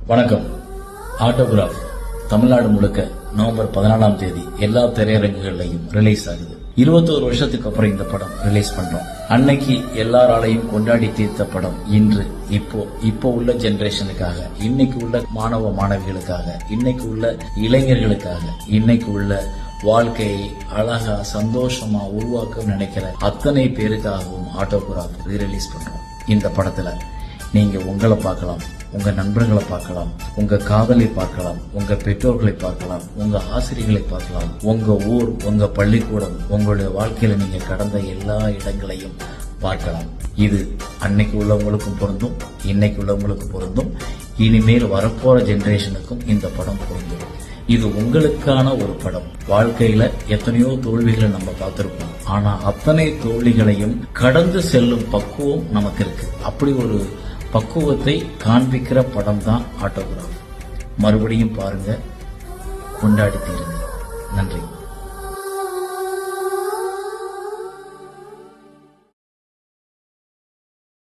வணக்கம். ஆட்டோகிராஃப் தமிழ்நாடு முழுக்க நவம்பர் 14ஆம் தேதி எல்லா திரையரங்குகள்லையும் ரிலீஸ் ஆகுது. 21 வருஷத்துக்கு அப்புறம் இந்த படம் ரிலீஸ் பண்றோம். அன்னைக்கு எல்லாராலையும் கொண்டாடி தீர்த்த படம் இன்று இப்போ உள்ள ஜெனரேஷனுக்காக, இன்னைக்கு உள்ள மாணவ மாணவிகளுக்காக, இன்னைக்கு உள்ள இளைஞர்களுக்காக, இன்னைக்கு உள்ள வாழ்க்கையை அழகா சந்தோஷமா உருவாக்க நினைக்கிற அத்தனை பேருக்காகவும் ஆட்டோகிராஃப் ரீரிலீஸ் பண்றோம். இந்த படத்துல நீங்க உங்களை பார்க்கலாம், உங்க நண்பர்களை பார்க்கலாம், உங்க காதலை பார்க்கலாம், உங்க பெற்றோர்களை பார்க்கலாம், உங்க ஆசிரியர்களை பார்க்கலாம், உங்க ஊர், உங்க பள்ளிக்கூடம், உங்களுடைய வாழ்க்கையில நீங்க கடந்த எல்லா இடங்களையும் பார்க்கலாம். இது அன்னைக்கு உள்ளவங்களுக்கும் பொருந்தும், இன்னைக்கு உள்ளவங்களுக்கும் பொருந்தும், இனிமேல் வரப்போற ஜெனரேஷனுக்கும் இந்த படம் பொருந்தும். இது உங்களுக்கான ஒரு படம். வாழ்க்கையில எத்தனையோ தோல்விகளை நம்ம பார்த்திருப்போம். ஆனா அத்தனை தோல்விகளையும் கடந்து செல்லும் பக்குவம் நமக்கு இருக்கு. அப்படி ஒரு பக்குவத்தை காண்பிக்கிற படம் தான் ஆட்டோகிராஃப். மறுபடியும் பாருங்க, கொண்டாடி தீருங்க. நன்றி.